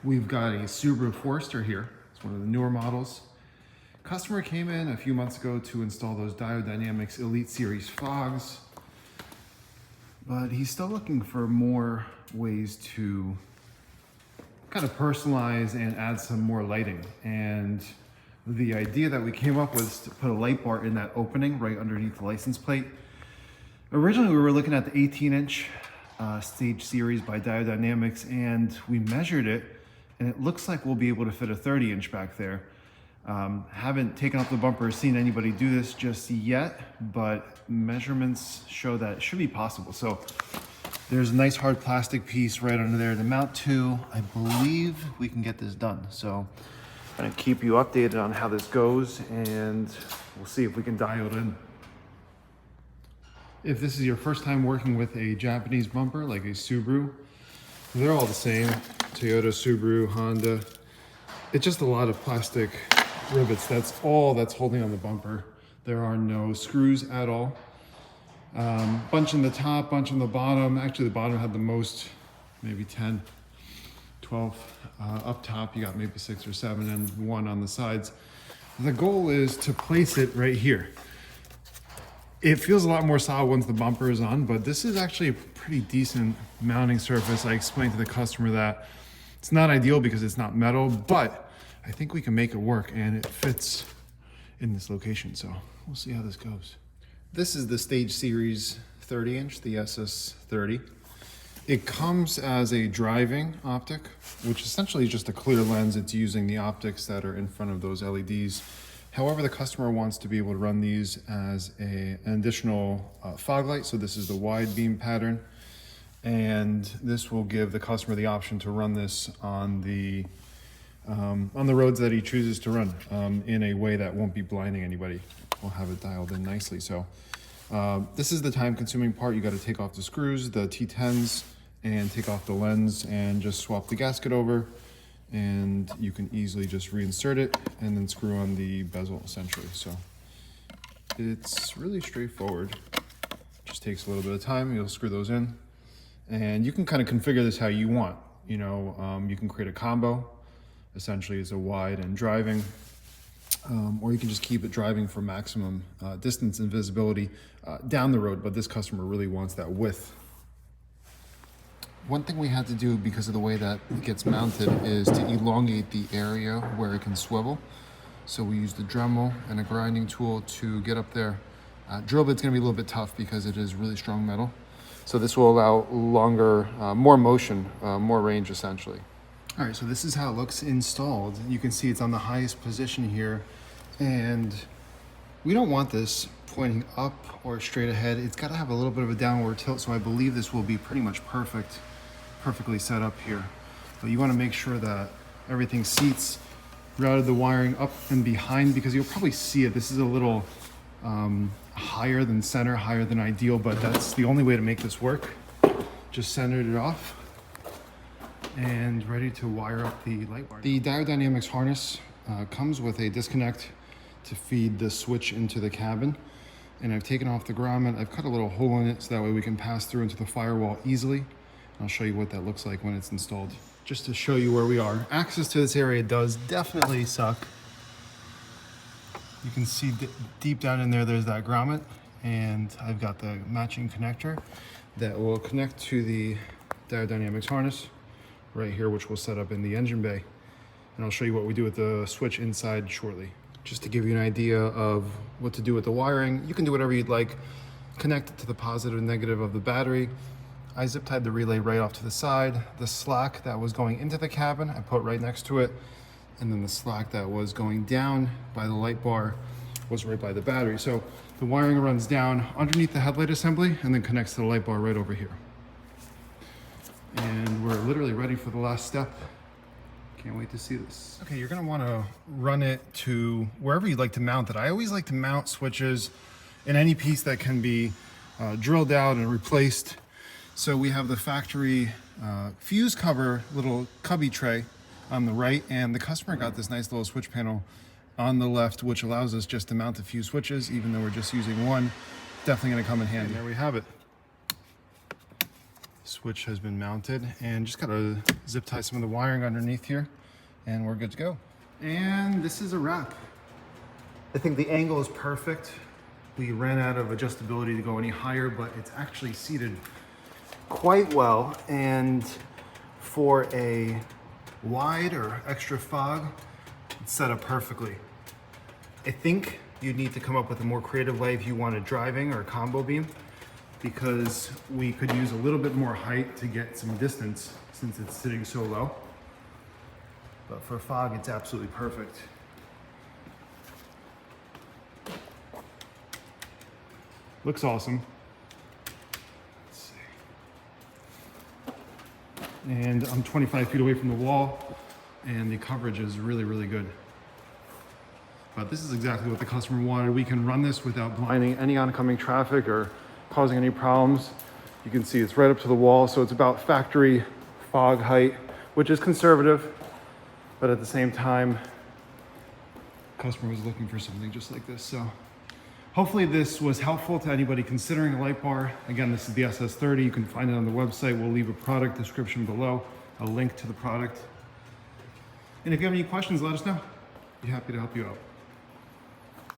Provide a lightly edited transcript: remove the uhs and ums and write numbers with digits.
We've got a Subaru Forester here. It's one of the newer models. Customer came in a few months ago to install those Diode Elite Series fogs, but he's still looking for more ways to kind of personalize and add some more lighting. And the idea that we came up with is to put a light bar in that opening right underneath the license plate. Originally, we were looking at the 18-inch Stage Series by Diode, and we measured it, and it looks like we'll be able to fit a 30-inch back there. Haven't taken off the bumper or seen anybody do this just yet, but measurements show that it should be possible. So there's a nice hard plastic piece right under there to mount to. I believe we can get this done. So I'm gonna keep you updated on how this goes, and we'll see if we can dial it in. If this is your first time working with a Japanese bumper like a Subaru, they're all the same. Toyota, Subaru, Honda. It's just a lot of plastic rivets. That's all that's holding on the bumper. There are no screws at all. Bunch in the top, bunch on the bottom. Actually, the bottom had the most, maybe 10, 12. Up top, you got maybe 6 or 7 and 1 on the sides. The goal is to place it right here. It feels a lot more solid once the bumper is on, but this is actually a pretty decent mounting surface. I explained to the customer that it's not ideal because it's not metal, but I think we can make it work, and it fits in this location. So we'll see how this goes. This is the Stage Series 30-inch, the SS30. It comes as a driving optic, which essentially is just a clear lens. It's using the optics that are in front of those LEDs. However, the customer wants to be able to run these as an additional fog light. So this is the wide beam pattern. And this will give the customer the option to run this on the roads that he chooses to run in a way that won't be blinding anybody. We'll have it dialed in nicely. So this is the time consuming part. You got to take off the screws, the T10s, and take off the lens and just swap the gasket over. And you can easily just reinsert it and then screw on the bezel essentially. So it's really straightforward. Just takes a little bit of time. You'll screw those in, and you can kind of configure this how you want. You know, you can create a combo. Essentially, it's a wide and driving, or you can just keep it driving for maximum distance and visibility down the road. But this customer really wants that width. One thing we had to do because of the way that it gets mounted is to elongate the area where it can swivel. So we used the Dremel and a grinding tool to get up there. Drill bit's gonna be a little bit tough because it is really strong metal. So this will allow longer, more motion, more range essentially. All right, so this is how it looks installed. You can see it's on the highest position here, and we don't want this pointing up or straight ahead. It's gotta have a little bit of a downward tilt, so I believe this will be pretty much perfectly set up here. But you wanna make sure that everything seats, routed the wiring up and behind, because you'll probably see it. This is a little higher than center, higher than ideal, but that's the only way to make this work. Just centered it off and ready to wire up the light bar. The Diode harness comes with a disconnect to feed the switch into the cabin. And I've taken off the grommet. I've cut a little hole in it so that way we can pass through into the firewall easily. I'll show you what that looks like when it's installed. Just to show you where we are. Access to this area does definitely suck. You can see deep down in there, there's that grommet, and I've got the matching connector that will connect to the Diode harness right here, which we'll set up in the engine bay. And I'll show you what we do with the switch inside shortly. Just to give you an idea of what to do with the wiring, you can do whatever you'd like. Connect it to the positive and negative of the battery. I zip tied the relay right off to the side. The slack that was going into the cabin, I put right next to it. And then the slack that was going down by the light bar was right by the battery. So the wiring runs down underneath the headlight assembly and then connects to the light bar right over here. And we're literally ready for the last step. Can't wait to see this. Okay, you're gonna wanna run it to wherever you'd like to mount it. I always like to mount switches in any piece that can be drilled out and replaced. So we have the factory fuse cover little cubby tray on the right, and the customer got this nice little switch panel on the left, which allows us just to mount a few switches, even though we're just using one. Definitely gonna come in handy. And there we have it. Switch. switch has been mounted, and just gotta zip tie some of the wiring underneath here, and we're good to go. And this is a wrap. I think the angle is perfect. We ran out of adjustability to go any higher, but it's actually seated quite well. And for a wide or extra fog, it's set up perfectly. I think you'd need to come up with a more creative way if you wanted driving or a combo beam, because we could use a little bit more height to get some distance since it's sitting so low. But for fog, it's absolutely perfect. Looks awesome. Let's see. And I'm 25 feet away from the wall, and the coverage is really, really good. But this is exactly what the customer wanted. We can run this without blinding any oncoming traffic or causing any problems. You can see it's right up to the wall, so it's about factory fog height, which is conservative, but at the same time, the customer was looking for something just like this. So hopefully this was helpful to anybody considering a light bar. Again, this is the SS30. You can find it on the website. We'll leave a product description below, a link to the product. And if you have any questions, let us know. Be happy to help you out.